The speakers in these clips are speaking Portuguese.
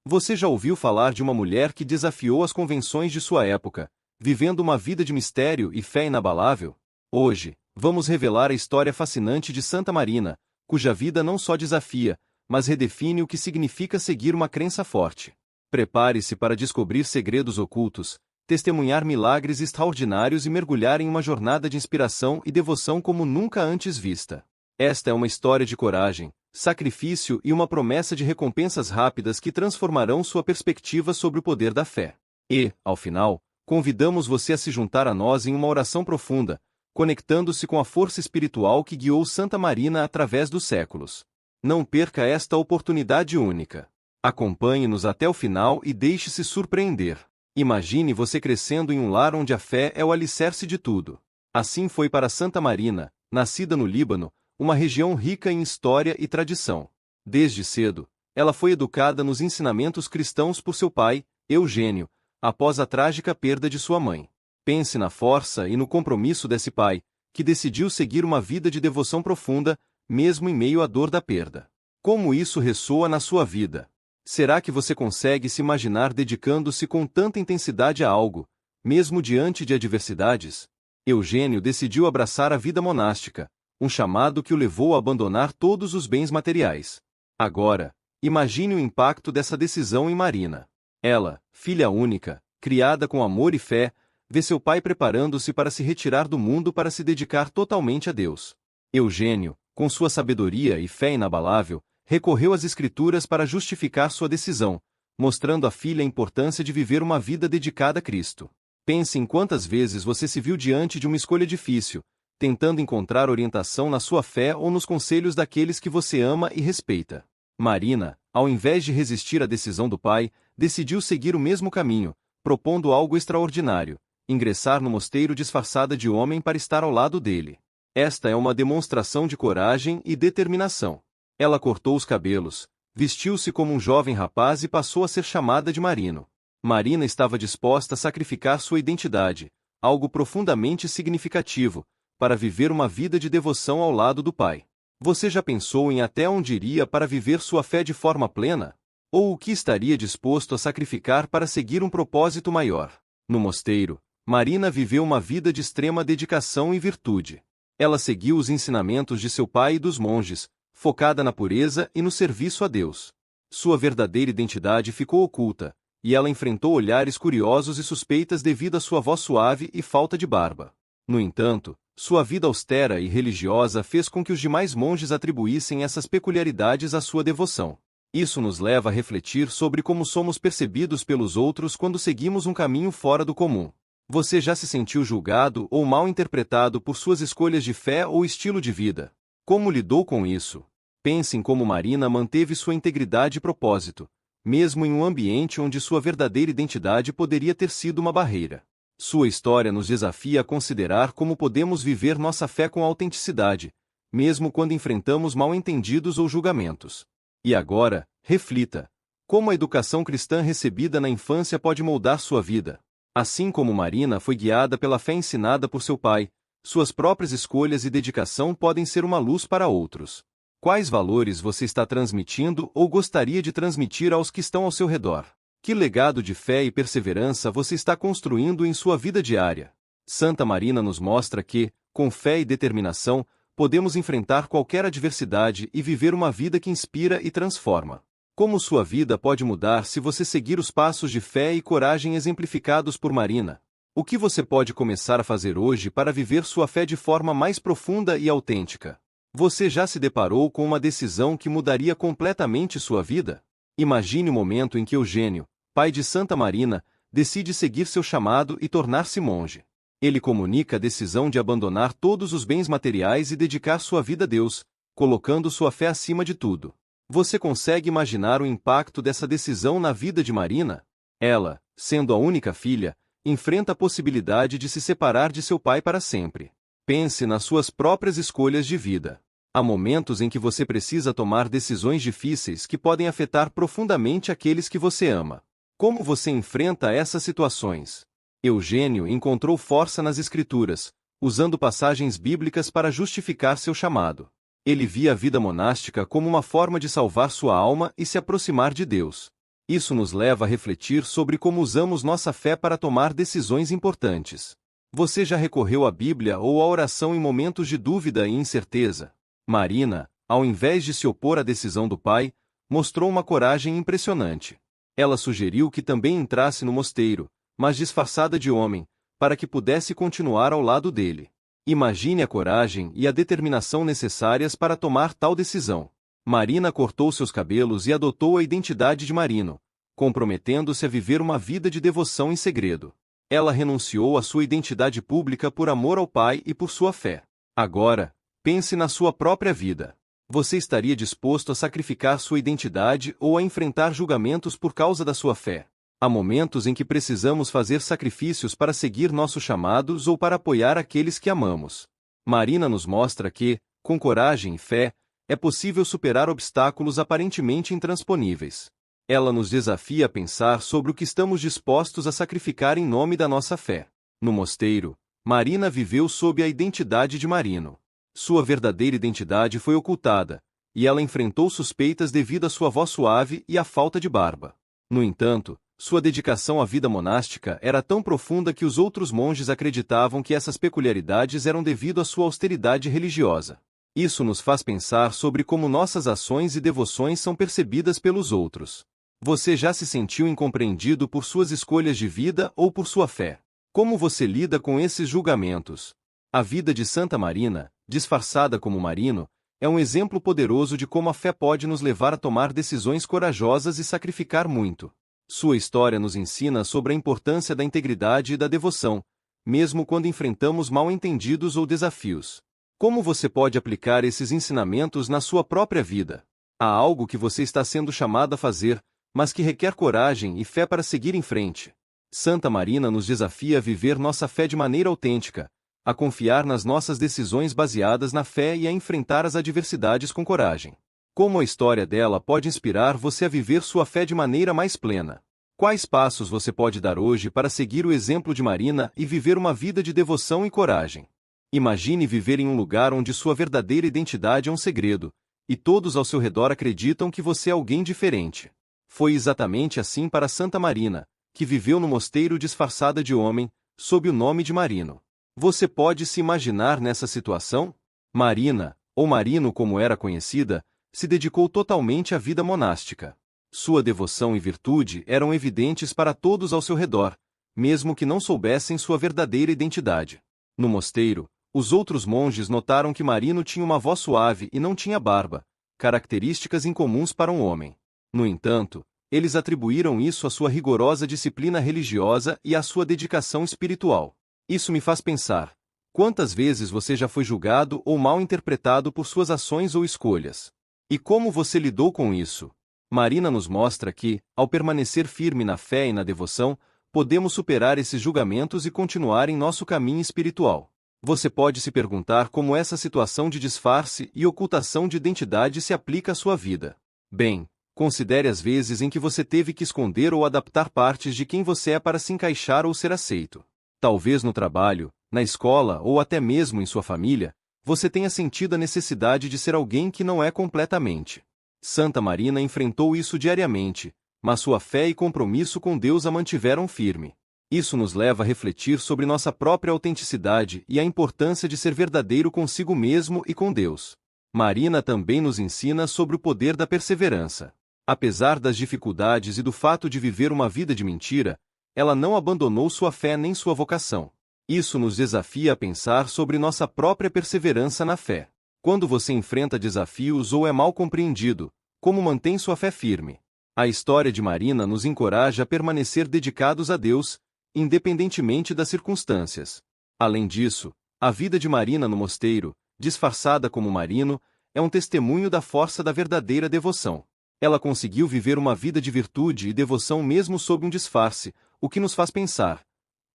Você já ouviu falar de uma mulher que desafiou as convenções de sua época, vivendo uma vida de mistério e fé inabalável? Hoje, vamos revelar a história fascinante de Santa Marina, cuja vida não só desafia, mas redefine o que significa seguir uma crença forte. Prepare-se para descobrir segredos ocultos, testemunhar milagres extraordinários e mergulhar em uma jornada de inspiração e devoção como nunca antes vista. Esta é uma história de coragem, sacrifício e uma promessa de recompensas rápidas que transformarão sua perspectiva sobre o poder da fé. E, ao final, convidamos você a se juntar a nós em uma oração profunda, conectando-se com a força espiritual que guiou Santa Marina através dos séculos. Não perca esta oportunidade única. Acompanhe-nos até o final e deixe-se surpreender. Imagine você crescendo em um lar onde a fé é o alicerce de tudo. Assim foi para Santa Marina, nascida no Líbano, uma região rica em história e tradição. Desde cedo, ela foi educada nos ensinamentos cristãos por seu pai, Eugênio, após a trágica perda de sua mãe. Pense na força e no compromisso desse pai, que decidiu seguir uma vida de devoção profunda, mesmo em meio à dor da perda. Como isso ressoa na sua vida? Será que você consegue se imaginar dedicando-se com tanta intensidade a algo, mesmo diante de adversidades? Eugênio decidiu abraçar a vida monástica, um chamado que o levou a abandonar todos os bens materiais. Agora, imagine o impacto dessa decisão em Marina. Ela, filha única, criada com amor e fé, vê seu pai preparando-se para se retirar do mundo para se dedicar totalmente a Deus. Eugênio, com sua sabedoria e fé inabalável, recorreu às Escrituras para justificar sua decisão, mostrando à filha a importância de viver uma vida dedicada a Cristo. Pense em quantas vezes você se viu diante de uma escolha difícil, tentando encontrar orientação na sua fé ou nos conselhos daqueles que você ama e respeita. Marina, ao invés de resistir à decisão do pai, decidiu seguir o mesmo caminho, propondo algo extraordinário: ingressar no mosteiro disfarçada de homem para estar ao lado dele. Esta é uma demonstração de coragem e determinação. Ela cortou os cabelos, vestiu-se como um jovem rapaz e passou a ser chamada de Marino. Marina estava disposta a sacrificar sua identidade, algo profundamente significativo, para viver uma vida de devoção ao lado do pai. Você já pensou em até onde iria para viver sua fé de forma plena? Ou o que estaria disposto a sacrificar para seguir um propósito maior? No mosteiro, Marina viveu uma vida de extrema dedicação e virtude. Ela seguiu os ensinamentos de seu pai e dos monges, focada na pureza e no serviço a Deus. Sua verdadeira identidade ficou oculta, e ela enfrentou olhares curiosos e suspeitas devido à sua voz suave e falta de barba. No entanto, sua vida austera e religiosa fez com que os demais monges atribuíssem essas peculiaridades à sua devoção. Isso nos leva a refletir sobre como somos percebidos pelos outros quando seguimos um caminho fora do comum. Você já se sentiu julgado ou mal interpretado por suas escolhas de fé ou estilo de vida? Como lidou com isso? Pense em como Marina manteve sua integridade e propósito, mesmo em um ambiente onde sua verdadeira identidade poderia ter sido uma barreira. Sua história nos desafia a considerar como podemos viver nossa fé com autenticidade, mesmo quando enfrentamos mal-entendidos ou julgamentos. E agora, reflita: como a educação cristã recebida na infância pode moldar sua vida? Assim como Marina foi guiada pela fé ensinada por seu pai, suas próprias escolhas e dedicação podem ser uma luz para outros. Quais valores você está transmitindo ou gostaria de transmitir aos que estão ao seu redor? Que legado de fé e perseverança você está construindo em sua vida diária? Santa Marina nos mostra que, com fé e determinação, podemos enfrentar qualquer adversidade e viver uma vida que inspira e transforma. Como sua vida pode mudar se você seguir os passos de fé e coragem exemplificados por Marina? O que você pode começar a fazer hoje para viver sua fé de forma mais profunda e autêntica? Você já se deparou com uma decisão que mudaria completamente sua vida? Imagine o momento em que Eugênio, pai de Santa Marina, decide seguir seu chamado e tornar-se monge. Ele comunica a decisão de abandonar todos os bens materiais e dedicar sua vida a Deus, colocando sua fé acima de tudo. Você consegue imaginar o impacto dessa decisão na vida de Marina? Ela, sendo a única filha, enfrenta a possibilidade de se separar de seu pai para sempre. Pense nas suas próprias escolhas de vida. Há momentos em que você precisa tomar decisões difíceis que podem afetar profundamente aqueles que você ama. Como você enfrenta essas situações? Eugênio encontrou força nas Escrituras, usando passagens bíblicas para justificar seu chamado. Ele via a vida monástica como uma forma de salvar sua alma e se aproximar de Deus. Isso nos leva a refletir sobre como usamos nossa fé para tomar decisões importantes. Você já recorreu à Bíblia ou à oração em momentos de dúvida e incerteza? Marina, ao invés de se opor à decisão do pai, mostrou uma coragem impressionante. Ela sugeriu que também entrasse no mosteiro, mas disfarçada de homem, para que pudesse continuar ao lado dele. Imagine a coragem e a determinação necessárias para tomar tal decisão. Marina cortou seus cabelos e adotou a identidade de Marino, comprometendo-se a viver uma vida de devoção em segredo. Ela renunciou à sua identidade pública por amor ao pai e por sua fé. Agora, pense na sua própria vida. Você estaria disposto a sacrificar sua identidade ou a enfrentar julgamentos por causa da sua fé? Há momentos em que precisamos fazer sacrifícios para seguir nossos chamados ou para apoiar aqueles que amamos. Marina nos mostra que, com coragem e fé, é possível superar obstáculos aparentemente intransponíveis. Ela nos desafia a pensar sobre o que estamos dispostos a sacrificar em nome da nossa fé. No mosteiro, Marina viveu sob a identidade de Marino. Sua verdadeira identidade foi ocultada, e ela enfrentou suspeitas devido à sua voz suave e à falta de barba. No entanto, sua dedicação à vida monástica era tão profunda que os outros monges acreditavam que essas peculiaridades eram devido à sua austeridade religiosa. Isso nos faz pensar sobre como nossas ações e devoções são percebidas pelos outros. Você já se sentiu incompreendido por suas escolhas de vida ou por sua fé? Como você lida com esses julgamentos? A vida de Santa Marina, disfarçada como Marino, é um exemplo poderoso de como a fé pode nos levar a tomar decisões corajosas e sacrificar muito. Sua história nos ensina sobre a importância da integridade e da devoção, mesmo quando enfrentamos mal-entendidos ou desafios. Como você pode aplicar esses ensinamentos na sua própria vida? Há algo que você está sendo chamado a fazer, mas que requer coragem e fé para seguir em frente. Santa Marina nos desafia a viver nossa fé de maneira autêntica, a confiar nas nossas decisões baseadas na fé e a enfrentar as adversidades com coragem. Como a história dela pode inspirar você a viver sua fé de maneira mais plena? Quais passos você pode dar hoje para seguir o exemplo de Marina e viver uma vida de devoção e coragem? Imagine viver em um lugar onde sua verdadeira identidade é um segredo, e todos ao seu redor acreditam que você é alguém diferente. Foi exatamente assim para Santa Marina, que viveu no mosteiro disfarçada de homem, sob o nome de Marino. Você pode se imaginar nessa situação? Marina, ou Marino como era conhecida, se dedicou totalmente à vida monástica. Sua devoção e virtude eram evidentes para todos ao seu redor, mesmo que não soubessem sua verdadeira identidade. No mosteiro, os outros monges notaram que Marino tinha uma voz suave e não tinha barba, características incomuns para um homem. No entanto, eles atribuíram isso à sua rigorosa disciplina religiosa e à sua dedicação espiritual. Isso me faz pensar: quantas vezes você já foi julgado ou mal interpretado por suas ações ou escolhas? E como você lidou com isso? Marina nos mostra que, ao permanecer firme na fé e na devoção, podemos superar esses julgamentos e continuar em nosso caminho espiritual. Você pode se perguntar como essa situação de disfarce e ocultação de identidade se aplica à sua vida. Bem, considere as vezes em que você teve que esconder ou adaptar partes de quem você é para se encaixar ou ser aceito. Talvez no trabalho, na escola ou até mesmo em sua família, você tenha sentido a necessidade de ser alguém que não é completamente. Santa Marina enfrentou isso diariamente, mas sua fé e compromisso com Deus a mantiveram firme. Isso nos leva a refletir sobre nossa própria autenticidade e a importância de ser verdadeiro consigo mesmo e com Deus. Marina também nos ensina sobre o poder da perseverança. Apesar das dificuldades e do fato de viver uma vida de mentira, ela não abandonou sua fé nem sua vocação. Isso nos desafia a pensar sobre nossa própria perseverança na fé. Quando você enfrenta desafios ou é mal compreendido, como mantém sua fé firme? A história de Marina nos encoraja a permanecer dedicados a Deus, independentemente das circunstâncias. Além disso, a vida de Marina no mosteiro, disfarçada como Marino, é um testemunho da força da verdadeira devoção. Ela conseguiu viver uma vida de virtude e devoção mesmo sob um disfarce, o que nos faz pensar: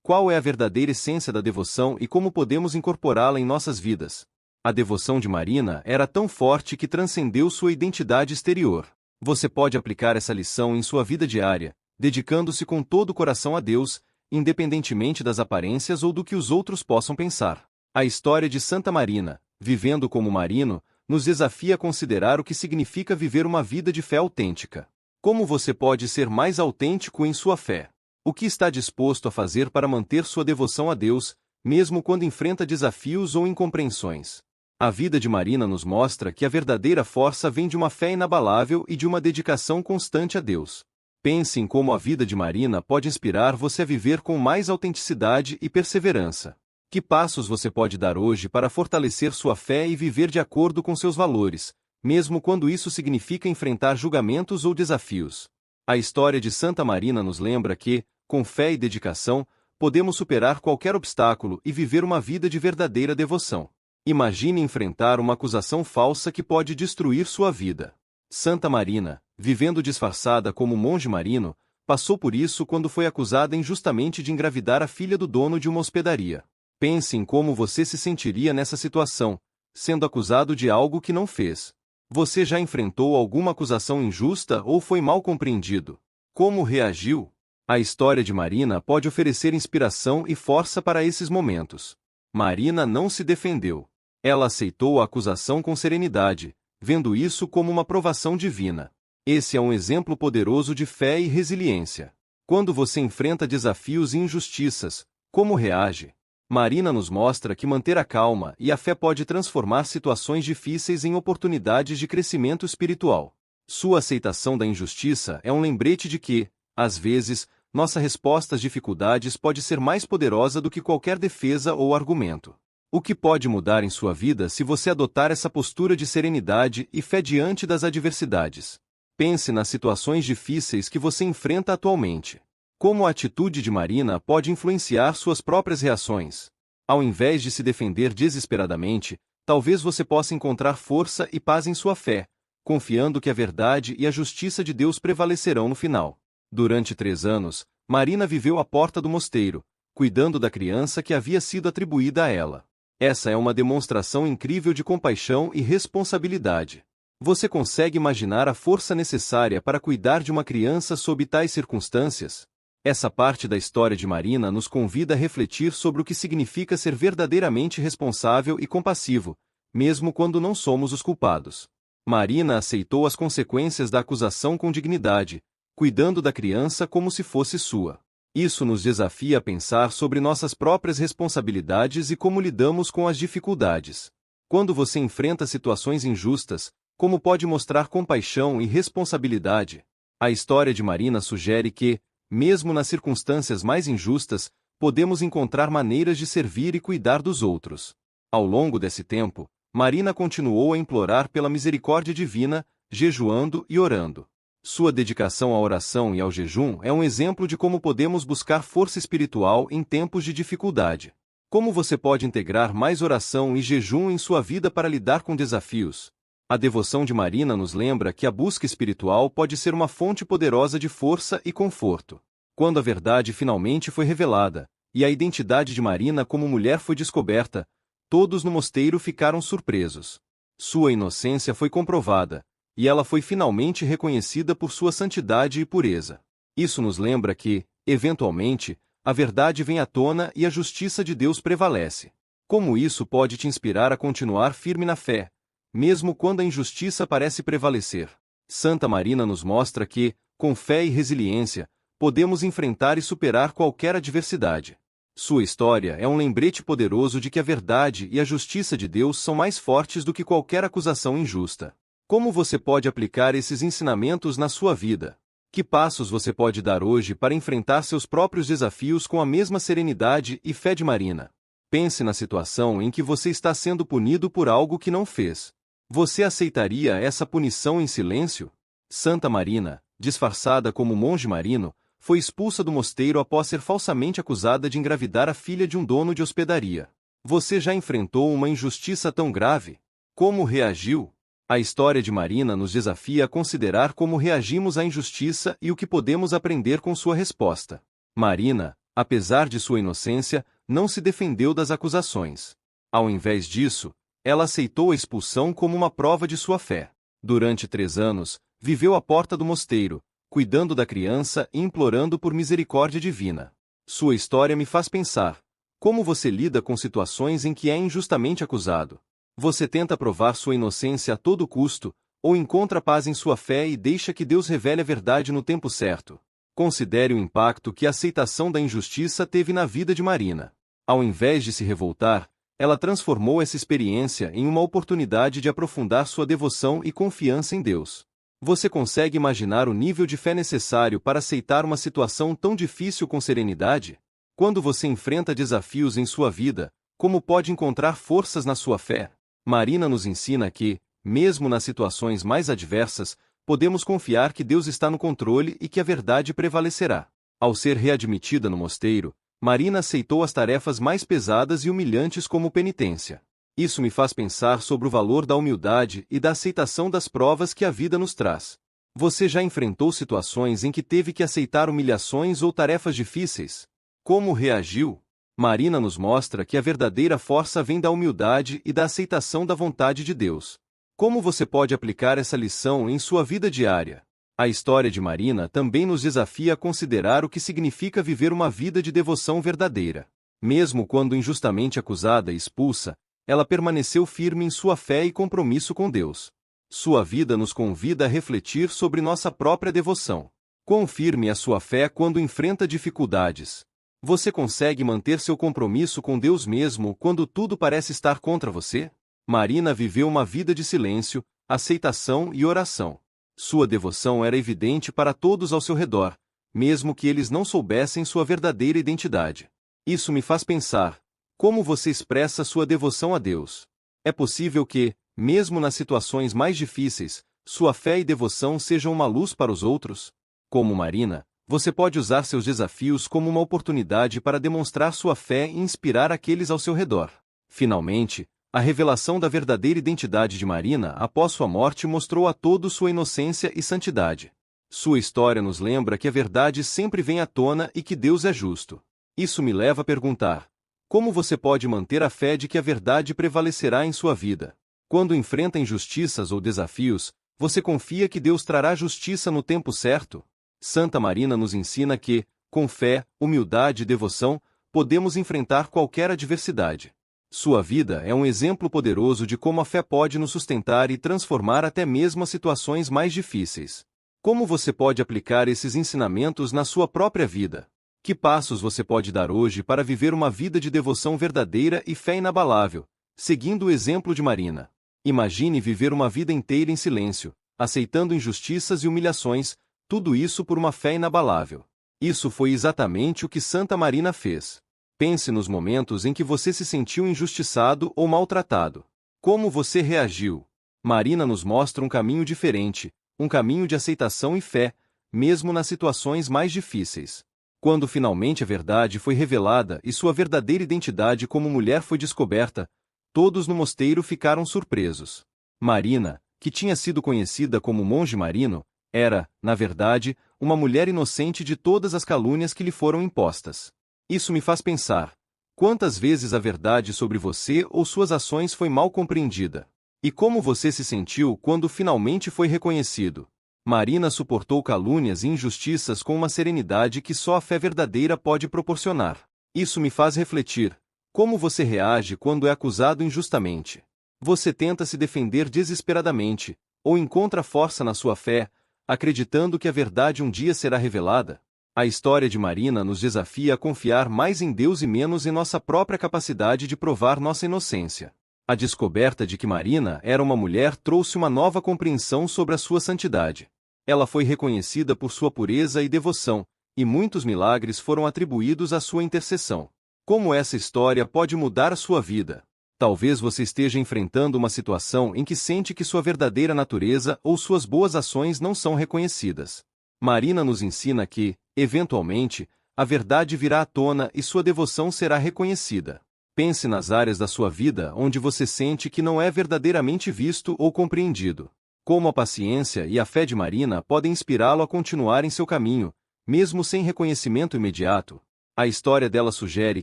qual é a verdadeira essência da devoção e como podemos incorporá-la em nossas vidas? A devoção de Marina era tão forte que transcendeu sua identidade exterior. Você pode aplicar essa lição em sua vida diária, dedicando-se com todo o coração a Deus, independentemente das aparências ou do que os outros possam pensar. A história de Santa Marina, vivendo como Marino, nos desafia a considerar o que significa viver uma vida de fé autêntica. Como você pode ser mais autêntico em sua fé? O que está disposto a fazer para manter sua devoção a Deus, mesmo quando enfrenta desafios ou incompreensões? A vida de Marina nos mostra que a verdadeira força vem de uma fé inabalável e de uma dedicação constante a Deus. Pense em como a vida de Marina pode inspirar você a viver com mais autenticidade e perseverança. Que passos você pode dar hoje para fortalecer sua fé e viver de acordo com seus valores, mesmo quando isso significa enfrentar julgamentos ou desafios? A história de Santa Marina nos lembra que, com fé e dedicação, podemos superar qualquer obstáculo e viver uma vida de verdadeira devoção. Imagine enfrentar uma acusação falsa que pode destruir sua vida. Santa Marina, vivendo disfarçada como monge marino, passou por isso quando foi acusada injustamente de engravidar a filha do dono de uma hospedaria. Pense em como você se sentiria nessa situação, sendo acusado de algo que não fez. Você já enfrentou alguma acusação injusta ou foi mal compreendido? Como reagiu? A história de Marina pode oferecer inspiração e força para esses momentos. Marina não se defendeu. Ela aceitou a acusação com serenidade, vendo isso como uma provação divina. Esse é um exemplo poderoso de fé e resiliência. Quando você enfrenta desafios e injustiças, como reage? Marina nos mostra que manter a calma e a fé pode transformar situações difíceis em oportunidades de crescimento espiritual. Sua aceitação da injustiça é um lembrete de que, às vezes, nossa resposta às dificuldades pode ser mais poderosa do que qualquer defesa ou argumento. O que pode mudar em sua vida se você adotar essa postura de serenidade e fé diante das adversidades? Pense nas situações difíceis que você enfrenta atualmente. Como a atitude de Marina pode influenciar suas próprias reações? Ao invés de se defender desesperadamente, talvez você possa encontrar força e paz em sua fé, confiando que a verdade e a justiça de Deus prevalecerão no final. Durante 3 anos, Marina viveu à porta do mosteiro, cuidando da criança que havia sido atribuída a ela. Essa é uma demonstração incrível de compaixão e responsabilidade. Você consegue imaginar a força necessária para cuidar de uma criança sob tais circunstâncias? Essa parte da história de Marina nos convida a refletir sobre o que significa ser verdadeiramente responsável e compassivo, mesmo quando não somos os culpados. Marina aceitou as consequências da acusação com dignidade, cuidando da criança como se fosse sua. Isso nos desafia a pensar sobre nossas próprias responsabilidades e como lidamos com as dificuldades. Quando você enfrenta situações injustas, como pode mostrar compaixão e responsabilidade? A história de Marina sugere que, mesmo nas circunstâncias mais injustas, podemos encontrar maneiras de servir e cuidar dos outros. Ao longo desse tempo, Marina continuou a implorar pela misericórdia divina, jejuando e orando. Sua dedicação à oração e ao jejum é um exemplo de como podemos buscar força espiritual em tempos de dificuldade. Como você pode integrar mais oração e jejum em sua vida para lidar com desafios? A devoção de Marina nos lembra que a busca espiritual pode ser uma fonte poderosa de força e conforto. Quando a verdade finalmente foi revelada, e a identidade de Marina como mulher foi descoberta, todos no mosteiro ficaram surpresos. Sua inocência foi comprovada, e ela foi finalmente reconhecida por sua santidade e pureza. Isso nos lembra que, eventualmente, a verdade vem à tona e a justiça de Deus prevalece. Como isso pode te inspirar a continuar firme na fé, mesmo quando a injustiça parece prevalecer? Santa Marina nos mostra que, com fé e resiliência, podemos enfrentar e superar qualquer adversidade. Sua história é um lembrete poderoso de que a verdade e a justiça de Deus são mais fortes do que qualquer acusação injusta. Como você pode aplicar esses ensinamentos na sua vida? Que passos você pode dar hoje para enfrentar seus próprios desafios com a mesma serenidade e fé de Marina? Pense na situação em que você está sendo punido por algo que não fez. Você aceitaria essa punição em silêncio? Santa Marina, disfarçada como monge marino, foi expulsa do mosteiro após ser falsamente acusada de engravidar a filha de um dono de hospedaria. Você já enfrentou uma injustiça tão grave? Como reagiu? A história de Marina nos desafia a considerar como reagimos à injustiça e o que podemos aprender com sua resposta. Marina, apesar de sua inocência, não se defendeu das acusações. Ao invés disso, ela aceitou a expulsão como uma prova de sua fé. Durante 3 anos, viveu à porta do mosteiro, cuidando da criança e implorando por misericórdia divina. Sua história me faz pensar: como você lida com situações em que é injustamente acusado? Você tenta provar sua inocência a todo custo, Ou encontra paz em sua fé e deixa que Deus revele a verdade no tempo certo? Considere o impacto que a aceitação da injustiça teve na vida de Marina. Ao invés de se revoltar, ela transformou essa experiência em uma oportunidade de aprofundar sua devoção e confiança em Deus. Você consegue imaginar o nível de fé necessário para aceitar uma situação tão difícil com serenidade? Quando você enfrenta desafios em sua vida, como pode encontrar forças na sua fé? Marina nos ensina que, mesmo nas situações mais adversas, podemos confiar que Deus está no controle e que a verdade prevalecerá. Ao ser readmitida no mosteiro, Marina aceitou as tarefas mais pesadas e humilhantes como penitência. Isso me faz pensar sobre o valor da humildade e da aceitação das provas que a vida nos traz. Você já enfrentou situações em que teve que aceitar humilhações ou tarefas difíceis? Como reagiu? Marina nos mostra que a verdadeira força vem da humildade e da aceitação da vontade de Deus. Como você pode aplicar essa lição em sua vida diária? A história de Marina também nos desafia a considerar o que significa viver uma vida de devoção verdadeira. Mesmo quando injustamente acusada e expulsa, ela permaneceu firme em sua fé e compromisso com Deus. Sua vida nos convida a refletir sobre nossa própria devoção. Quão firme é a sua fé quando enfrenta dificuldades? Você consegue manter seu compromisso com Deus mesmo quando tudo parece estar contra você? Marina viveu uma vida de silêncio, aceitação e oração. Sua devoção era evidente para todos ao seu redor, mesmo que eles não soubessem sua verdadeira identidade. Isso me faz pensar: como você expressa sua devoção a Deus? É possível que, mesmo nas situações mais difíceis, sua fé e devoção sejam uma luz para os outros? Como Marina, você pode usar seus desafios como uma oportunidade para demonstrar sua fé e inspirar aqueles ao seu redor. Finalmente, a revelação da verdadeira identidade de Marina após sua morte mostrou a todos sua inocência e santidade. Sua história nos lembra que a verdade sempre vem à tona e que Deus é justo. Isso me leva a perguntar: como você pode manter a fé de que a verdade prevalecerá em sua vida? Quando enfrenta injustiças ou desafios, você confia que Deus trará justiça no tempo certo? Santa Marina nos ensina que, com fé, humildade e devoção, podemos enfrentar qualquer adversidade. Sua vida é um exemplo poderoso de como a fé pode nos sustentar e transformar até mesmo as situações mais difíceis. Como você pode aplicar esses ensinamentos na sua própria vida? Que passos você pode dar hoje para viver uma vida de devoção verdadeira e fé inabalável, seguindo o exemplo de Marina? Imagine viver uma vida inteira em silêncio, aceitando injustiças e humilhações, tudo isso por uma fé inabalável. Isso foi exatamente o que Santa Marina fez. Pense nos momentos em que você se sentiu injustiçado ou maltratado. Como você reagiu? Marina nos mostra um caminho diferente, um caminho de aceitação e fé, mesmo nas situações mais difíceis. Quando finalmente a verdade foi revelada e sua verdadeira identidade como mulher foi descoberta, todos no mosteiro ficaram surpresos. Marina, que tinha sido conhecida como monge marino, era, na verdade, uma mulher inocente de todas as calúnias que lhe foram impostas. Isso me faz pensar: quantas vezes a verdade sobre você ou suas ações foi mal compreendida? E como você se sentiu quando finalmente foi reconhecido? Marina suportou calúnias e injustiças com uma serenidade que só a fé verdadeira pode proporcionar. Isso me faz refletir: como você reage quando é acusado injustamente? Você tenta se defender desesperadamente, ou encontra força na sua fé, acreditando que a verdade um dia será revelada? A história de Marina nos desafia a confiar mais em Deus e menos em nossa própria capacidade de provar nossa inocência. A descoberta de que Marina era uma mulher trouxe uma nova compreensão sobre a sua santidade. Ela foi reconhecida por sua pureza e devoção, e muitos milagres foram atribuídos à sua intercessão. Como essa história pode mudar a sua vida? Talvez você esteja enfrentando uma situação em que sente que sua verdadeira natureza ou suas boas ações não são reconhecidas. Marina nos ensina que, eventualmente, a verdade virá à tona e sua devoção será reconhecida. Pense nas áreas da sua vida onde você sente que não é verdadeiramente visto ou compreendido. Como a paciência e a fé de Marina podem inspirá-lo a continuar em seu caminho, mesmo sem reconhecimento imediato. A história dela sugere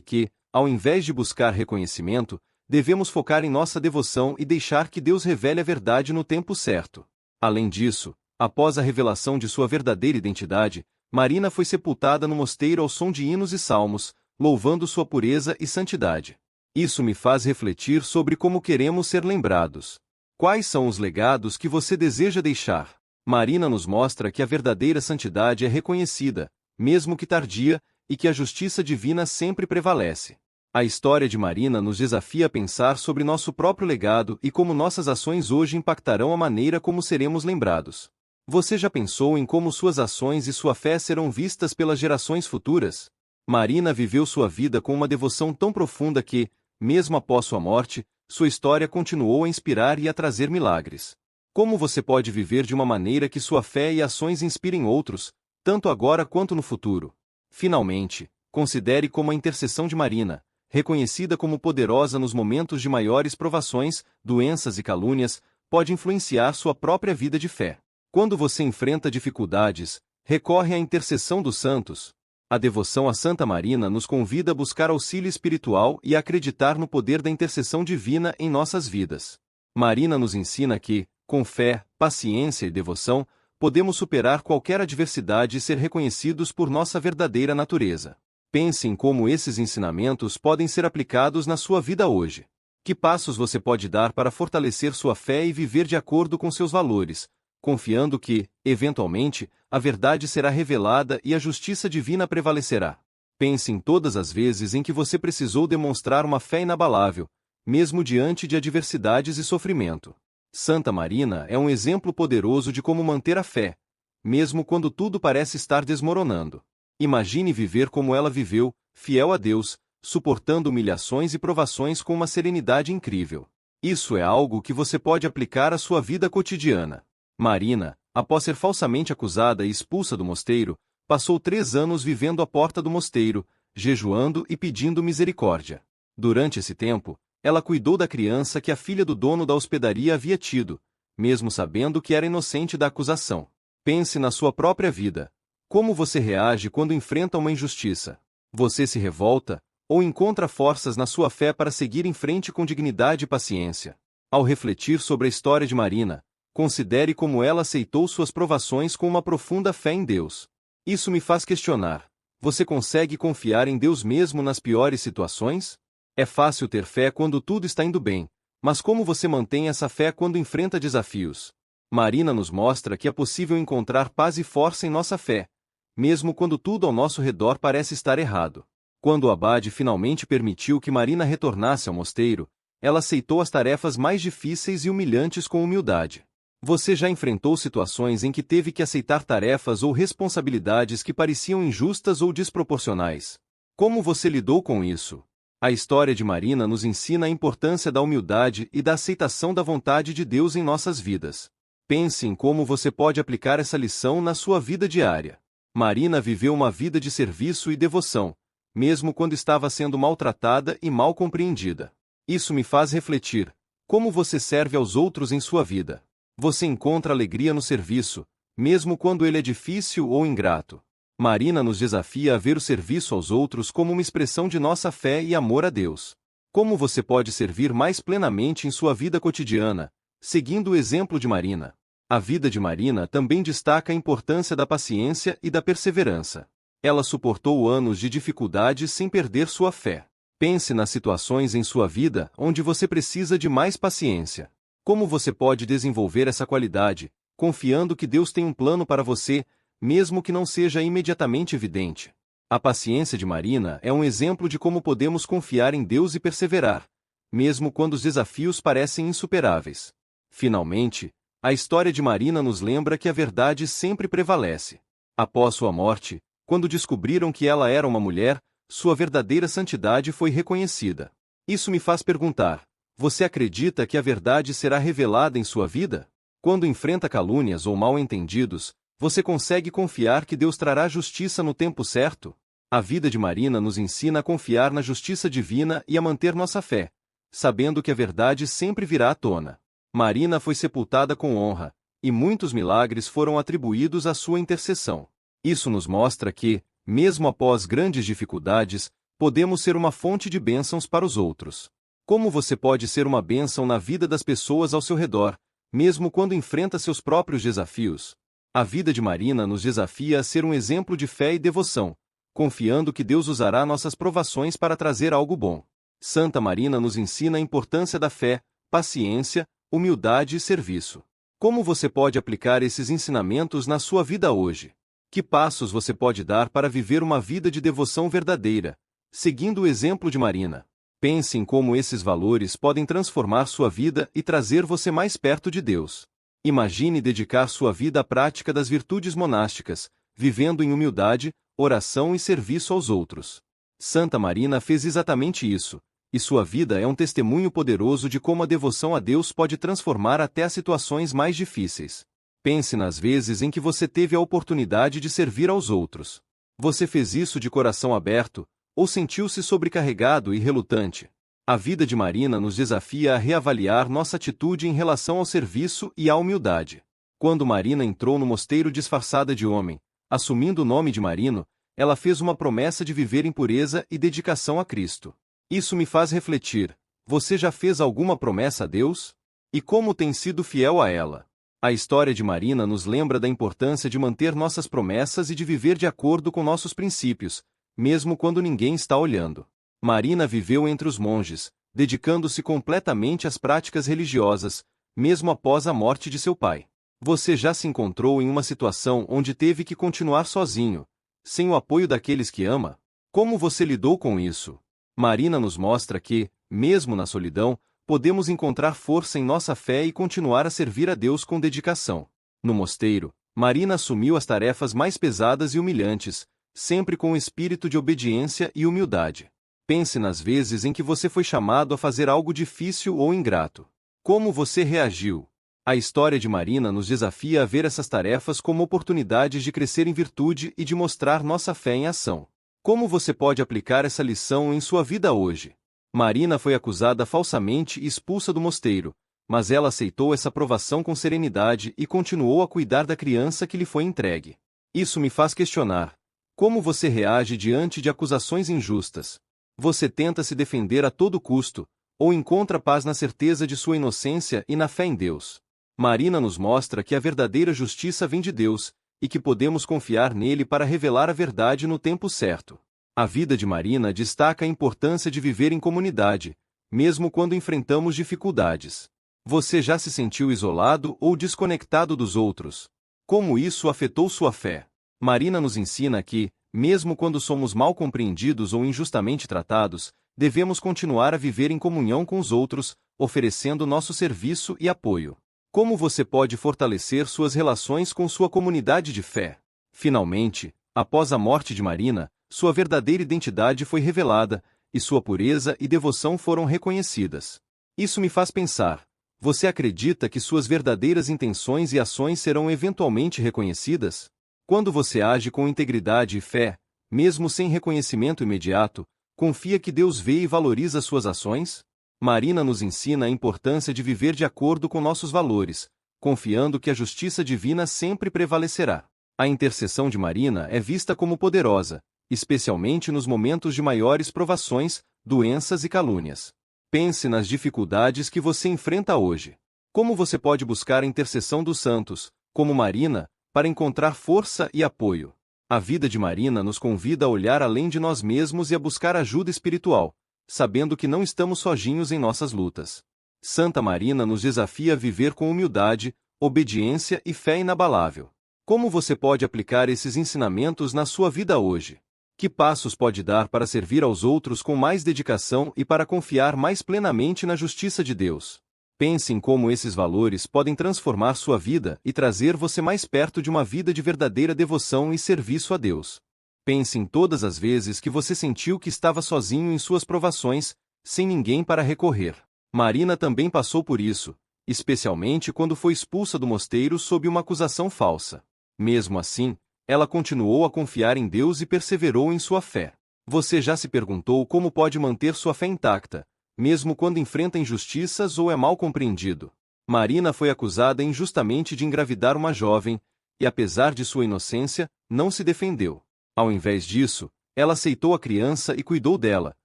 que, ao invés de buscar reconhecimento, devemos focar em nossa devoção e deixar que Deus revele a verdade no tempo certo. Além disso, após a revelação de sua verdadeira identidade, Marina foi sepultada no mosteiro ao som de hinos e salmos, louvando sua pureza e santidade. Isso me faz refletir sobre como queremos ser lembrados. Quais são os legados que você deseja deixar? Marina nos mostra que a verdadeira santidade é reconhecida, mesmo que tardia, e que a justiça divina sempre prevalece. A história de Marina nos desafia a pensar sobre nosso próprio legado e como nossas ações hoje impactarão a maneira como seremos lembrados. Você já pensou em como suas ações e sua fé serão vistas pelas gerações futuras? Marina viveu sua vida com uma devoção tão profunda que, mesmo após sua morte, sua história continuou a inspirar e a trazer milagres. Como você pode viver de uma maneira que sua fé e ações inspirem outros, tanto agora quanto no futuro? Finalmente, considere como a intercessão de Marina, reconhecida como poderosa nos momentos de maiores provações, doenças e calúnias, pode influenciar sua própria vida de fé. Quando você enfrenta dificuldades, recorre à intercessão dos santos. A devoção a Santa Marina nos convida a buscar auxílio espiritual e a acreditar no poder da intercessão divina em nossas vidas. Marina nos ensina que, com fé, paciência e devoção, podemos superar qualquer adversidade e ser reconhecidos por nossa verdadeira natureza. Pense em como esses ensinamentos podem ser aplicados na sua vida hoje. Que passos você pode dar para fortalecer sua fé e viver de acordo com seus valores, confiando que, eventualmente, a verdade será revelada e a justiça divina prevalecerá? Pense em todas as vezes em que você precisou demonstrar uma fé inabalável, mesmo diante de adversidades e sofrimento. Santa Marina é um exemplo poderoso de como manter a fé, mesmo quando tudo parece estar desmoronando. Imagine viver como ela viveu, fiel a Deus, suportando humilhações e provações com uma serenidade incrível. Isso é algo que você pode aplicar à sua vida cotidiana. Marina, após ser falsamente acusada e expulsa do mosteiro, passou 3 anos vivendo à porta do mosteiro, jejuando e pedindo misericórdia. Durante esse tempo, ela cuidou da criança que a filha do dono da hospedaria havia tido, mesmo sabendo que era inocente da acusação. Pense na sua própria vida. Como você reage quando enfrenta uma injustiça? Você se revolta, ou encontra forças na sua fé para seguir em frente com dignidade e paciência? Ao refletir sobre a história de Marina, considere como ela aceitou suas provações com uma profunda fé em Deus. Isso me faz questionar: você consegue confiar em Deus mesmo nas piores situações? É fácil ter fé quando tudo está indo bem, mas como você mantém essa fé quando enfrenta desafios? Marina nos mostra que é possível encontrar paz e força em nossa fé, mesmo quando tudo ao nosso redor parece estar errado. Quando o abade finalmente permitiu que Marina retornasse ao mosteiro, ela aceitou as tarefas mais difíceis e humilhantes com humildade. Você já enfrentou situações em que teve que aceitar tarefas ou responsabilidades que pareciam injustas ou desproporcionais? Como você lidou com isso? A história de Marina nos ensina a importância da humildade e da aceitação da vontade de Deus em nossas vidas. Pense em como você pode aplicar essa lição na sua vida diária. Marina viveu uma vida de serviço e devoção, mesmo quando estava sendo maltratada e mal compreendida. Isso me faz refletir: como você serve aos outros em sua vida? Você encontra alegria no serviço, mesmo quando ele é difícil ou ingrato? Marina nos desafia a ver o serviço aos outros como uma expressão de nossa fé e amor a Deus. Como você pode servir mais plenamente em sua vida cotidiana, seguindo o exemplo de Marina? A vida de Marina também destaca a importância da paciência e da perseverança. Ela suportou anos de dificuldades sem perder sua fé. Pense nas situações em sua vida onde você precisa de mais paciência. Como você pode desenvolver essa qualidade, confiando que Deus tem um plano para você, mesmo que não seja imediatamente evidente? A paciência de Marina é um exemplo de como podemos confiar em Deus e perseverar, mesmo quando os desafios parecem insuperáveis. Finalmente, a história de Marina nos lembra que a verdade sempre prevalece. Após sua morte, quando descobriram que ela era uma mulher, sua verdadeira santidade foi reconhecida. Isso me faz perguntar: você acredita que a verdade será revelada em sua vida? Quando enfrenta calúnias ou mal-entendidos, você consegue confiar que Deus trará justiça no tempo certo? A vida de Marina nos ensina a confiar na justiça divina e a manter nossa fé, sabendo que a verdade sempre virá à tona. Marina foi sepultada com honra, e muitos milagres foram atribuídos à sua intercessão. Isso nos mostra que, mesmo após grandes dificuldades, podemos ser uma fonte de bênçãos para os outros. Como você pode ser uma bênção na vida das pessoas ao seu redor, mesmo quando enfrenta seus próprios desafios? A vida de Marina nos desafia a ser um exemplo de fé e devoção, confiando que Deus usará nossas provações para trazer algo bom. Santa Marina nos ensina a importância da fé, paciência, humildade e serviço. Como você pode aplicar esses ensinamentos na sua vida hoje? Que passos você pode dar para viver uma vida de devoção verdadeira, seguindo o exemplo de Marina? Pense em como esses valores podem transformar sua vida e trazer você mais perto de Deus. Imagine dedicar sua vida à prática das virtudes monásticas, vivendo em humildade, oração e serviço aos outros. Santa Marina fez exatamente isso, e sua vida é um testemunho poderoso de como a devoção a Deus pode transformar até as situações mais difíceis. Pense nas vezes em que você teve a oportunidade de servir aos outros. Você fez isso de coração aberto, ou sentiu-se sobrecarregado e relutante? A vida de Marina nos desafia a reavaliar nossa atitude em relação ao serviço e à humildade. Quando Marina entrou no mosteiro disfarçada de homem, assumindo o nome de Marino, ela fez uma promessa de viver em pureza e dedicação a Cristo. Isso me faz refletir: você já fez alguma promessa a Deus? E como tem sido fiel a ela? A história de Marina nos lembra da importância de manter nossas promessas e de viver de acordo com nossos princípios, mesmo quando ninguém está olhando. Marina viveu entre os monges, dedicando-se completamente às práticas religiosas, mesmo após a morte de seu pai. Você já se encontrou em uma situação onde teve que continuar sozinho, sem o apoio daqueles que ama? Como você lidou com isso? Marina nos mostra que, mesmo na solidão, podemos encontrar força em nossa fé e continuar a servir a Deus com dedicação. No mosteiro, Marina assumiu as tarefas mais pesadas e humilhantes, sempre com um espírito de obediência e humildade. Pense nas vezes em que você foi chamado a fazer algo difícil ou ingrato. Como você reagiu? A história de Marina nos desafia a ver essas tarefas como oportunidades de crescer em virtude e de mostrar nossa fé em ação. Como você pode aplicar essa lição em sua vida hoje? Marina foi acusada falsamente e expulsa do mosteiro, mas ela aceitou essa provação com serenidade e continuou a cuidar da criança que lhe foi entregue. Isso me faz questionar: como você reage diante de acusações injustas? Você tenta se defender a todo custo, ou encontra paz na certeza de sua inocência e na fé em Deus? Marina nos mostra que a verdadeira justiça vem de Deus, e que podemos confiar nele para revelar a verdade no tempo certo. A vida de Marina destaca a importância de viver em comunidade, mesmo quando enfrentamos dificuldades. Você já se sentiu isolado ou desconectado dos outros? Como isso afetou sua fé? Marina nos ensina que, mesmo quando somos mal compreendidos ou injustamente tratados, devemos continuar a viver em comunhão com os outros, oferecendo nosso serviço e apoio. Como você pode fortalecer suas relações com sua comunidade de fé? Finalmente, após a morte de Marina, sua verdadeira identidade foi revelada, e sua pureza e devoção foram reconhecidas. Isso me faz pensar: você acredita que suas verdadeiras intenções e ações serão eventualmente reconhecidas? Quando você age com integridade e fé, mesmo sem reconhecimento imediato, confia que Deus vê e valoriza suas ações? Marina nos ensina a importância de viver de acordo com nossos valores, confiando que a justiça divina sempre prevalecerá. A intercessão de Marina é vista como poderosa, especialmente nos momentos de maiores provações, doenças e calúnias. Pense nas dificuldades que você enfrenta hoje. Como você pode buscar a intercessão dos santos, como Marina, para encontrar força e apoio? A vida de Marina nos convida a olhar além de nós mesmos e a buscar ajuda espiritual, sabendo que não estamos sozinhos em nossas lutas. Santa Marina nos desafia a viver com humildade, obediência e fé inabalável. Como você pode aplicar esses ensinamentos na sua vida hoje? Que passos pode dar para servir aos outros com mais dedicação e para confiar mais plenamente na justiça de Deus? Pense em como esses valores podem transformar sua vida e trazer você mais perto de uma vida de verdadeira devoção e serviço a Deus. Pense em todas as vezes que você sentiu que estava sozinho em suas provações, sem ninguém para recorrer. Marina também passou por isso, especialmente quando foi expulsa do mosteiro sob uma acusação falsa. Mesmo assim, ela continuou a confiar em Deus e perseverou em sua fé. Você já se perguntou como pode manter sua fé intacta, mesmo quando enfrenta injustiças ou é mal compreendido? Marina foi acusada injustamente de engravidar uma jovem, e apesar de sua inocência, não se defendeu. Ao invés disso, ela aceitou a criança e cuidou dela,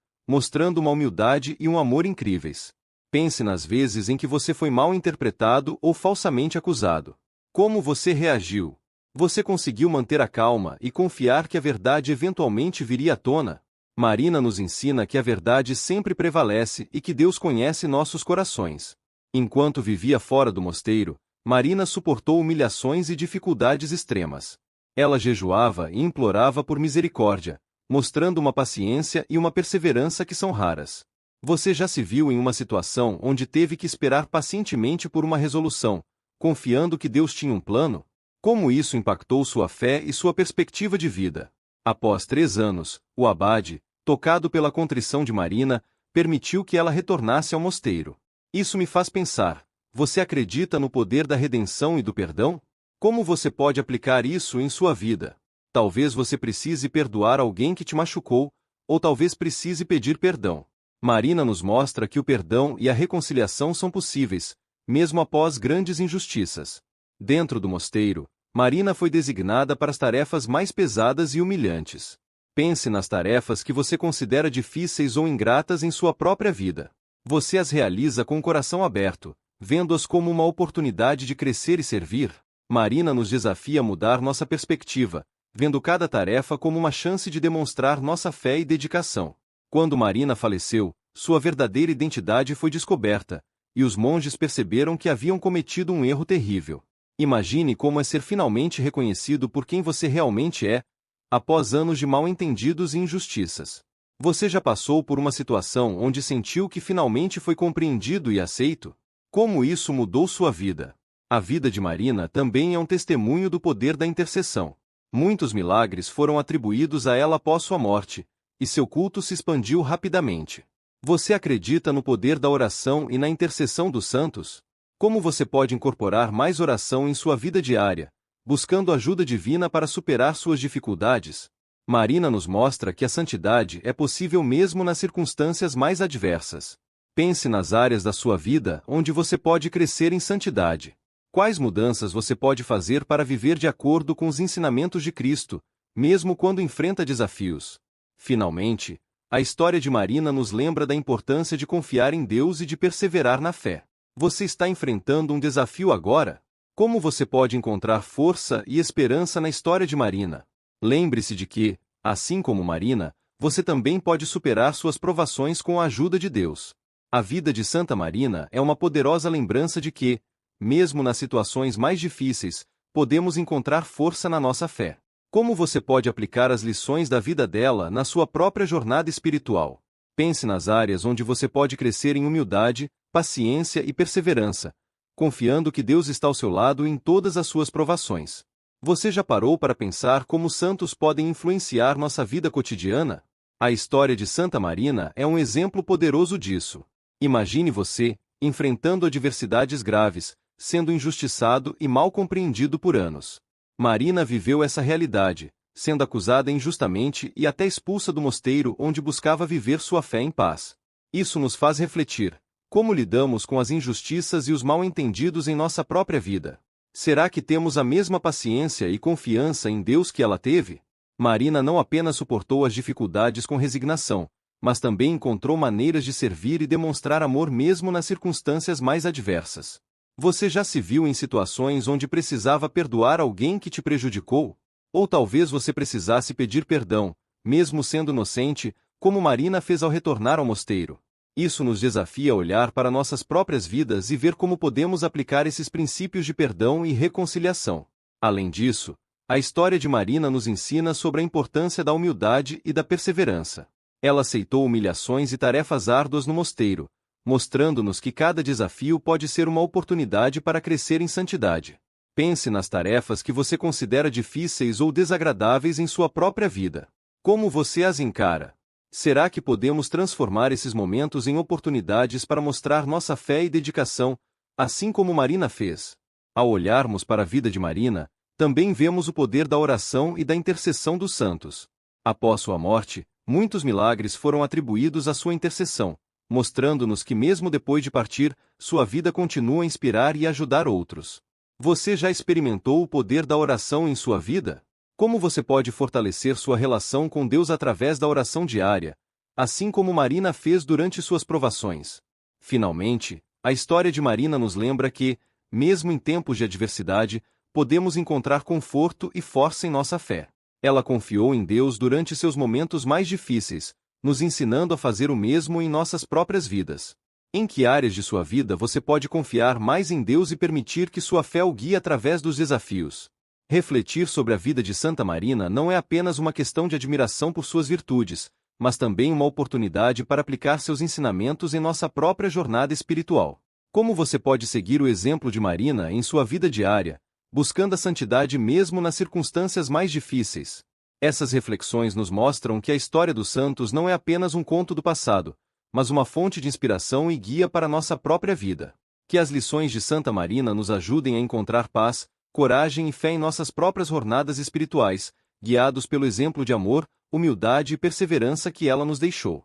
mostrando uma humildade e um amor incríveis. Pense nas vezes em que você foi mal interpretado ou falsamente acusado. Como você reagiu? Você conseguiu manter a calma e confiar que a verdade eventualmente viria à tona? Marina nos ensina que a verdade sempre prevalece e que Deus conhece nossos corações. Enquanto vivia fora do mosteiro, Marina suportou humilhações e dificuldades extremas. Ela jejuava e implorava por misericórdia, mostrando uma paciência e uma perseverança que são raras. Você já se viu em uma situação onde teve que esperar pacientemente por uma resolução, confiando que Deus tinha um plano? Como isso impactou sua fé e sua perspectiva de vida? Após 3 anos, o abade, tocado pela contrição de Marina, permitiu que ela retornasse ao mosteiro. Isso me faz pensar: você acredita no poder da redenção e do perdão? Como você pode aplicar isso em sua vida? Talvez você precise perdoar alguém que te machucou, ou talvez precise pedir perdão. Marina nos mostra que o perdão e a reconciliação são possíveis, mesmo após grandes injustiças. Dentro do mosteiro, Marina foi designada para as tarefas mais pesadas e humilhantes. Pense nas tarefas que você considera difíceis ou ingratas em sua própria vida. Você as realiza com o coração aberto, vendo-as como uma oportunidade de crescer e servir. Marina nos desafia a mudar nossa perspectiva, vendo cada tarefa como uma chance de demonstrar nossa fé e dedicação. Quando Marina faleceu, sua verdadeira identidade foi descoberta, e os monges perceberam que haviam cometido um erro terrível. Imagine como é ser finalmente reconhecido por quem você realmente é, após anos de mal-entendidos e injustiças. Você já passou por uma situação onde sentiu que finalmente foi compreendido e aceito? Como isso mudou sua vida? A vida de Marina também é um testemunho do poder da intercessão. Muitos milagres foram atribuídos a ela após sua morte, e seu culto se expandiu rapidamente. Você acredita no poder da oração e na intercessão dos santos? Como você pode incorporar mais oração em sua vida diária, buscando ajuda divina para superar suas dificuldades? Marina nos mostra que a santidade é possível mesmo nas circunstâncias mais adversas. Pense nas áreas da sua vida onde você pode crescer em santidade. Quais mudanças você pode fazer para viver de acordo com os ensinamentos de Cristo, mesmo quando enfrenta desafios? Finalmente, a história de Marina nos lembra da importância de confiar em Deus e de perseverar na fé. Você está enfrentando um desafio agora? Como você pode encontrar força e esperança na história de Marina? Lembre-se de que, assim como Marina, você também pode superar suas provações com a ajuda de Deus. A vida de Santa Marina é uma poderosa lembrança de que, mesmo nas situações mais difíceis, podemos encontrar força na nossa fé. Como você pode aplicar as lições da vida dela na sua própria jornada espiritual? Pense nas áreas onde você pode crescer em humildade, paciência e perseverança, confiando que Deus está ao seu lado em todas as suas provações. Você já parou para pensar como os santos podem influenciar nossa vida cotidiana? A história de Santa Marina é um exemplo poderoso disso. Imagine você, enfrentando adversidades graves, sendo injustiçado e mal compreendido por anos. Marina viveu essa realidade, sendo acusada injustamente e até expulsa do mosteiro onde buscava viver sua fé em paz. Isso nos faz refletir: como lidamos com as injustiças e os mal-entendidos em nossa própria vida? Será que temos a mesma paciência e confiança em Deus que ela teve? Marina não apenas suportou as dificuldades com resignação, mas também encontrou maneiras de servir e demonstrar amor mesmo nas circunstâncias mais adversas. Você já se viu em situações onde precisava perdoar alguém que te prejudicou? Ou talvez você precisasse pedir perdão, mesmo sendo inocente, como Marina fez ao retornar ao mosteiro. Isso nos desafia a olhar para nossas próprias vidas e ver como podemos aplicar esses princípios de perdão e reconciliação. Além disso, a história de Marina nos ensina sobre a importância da humildade e da perseverança. Ela aceitou humilhações e tarefas árduas no mosteiro, mostrando-nos que cada desafio pode ser uma oportunidade para crescer em santidade. Pense nas tarefas que você considera difíceis ou desagradáveis em sua própria vida. Como você as encara? Será que podemos transformar esses momentos em oportunidades para mostrar nossa fé e dedicação, assim como Marina fez? Ao olharmos para a vida de Marina, também vemos o poder da oração e da intercessão dos santos. Após sua morte, muitos milagres foram atribuídos à sua intercessão, mostrando-nos que mesmo depois de partir, sua vida continua a inspirar e ajudar outros. Você já experimentou o poder da oração em sua vida? Como você pode fortalecer sua relação com Deus através da oração diária, assim como Marina fez durante suas provações? Finalmente, a história de Marina nos lembra que, mesmo em tempos de adversidade, podemos encontrar conforto e força em nossa fé. Ela confiou em Deus durante seus momentos mais difíceis, nos ensinando a fazer o mesmo em nossas próprias vidas. Em que áreas de sua vida você pode confiar mais em Deus e permitir que sua fé o guie através dos desafios? Refletir sobre a vida de Santa Marina não é apenas uma questão de admiração por suas virtudes, mas também uma oportunidade para aplicar seus ensinamentos em nossa própria jornada espiritual. Como você pode seguir o exemplo de Marina em sua vida diária, buscando a santidade mesmo nas circunstâncias mais difíceis? Essas reflexões nos mostram que a história dos santos não é apenas um conto do passado, mas uma fonte de inspiração e guia para nossa própria vida. Que as lições de Santa Marina nos ajudem a encontrar paz, coragem e fé em nossas próprias jornadas espirituais, guiados pelo exemplo de amor, humildade e perseverança que ela nos deixou.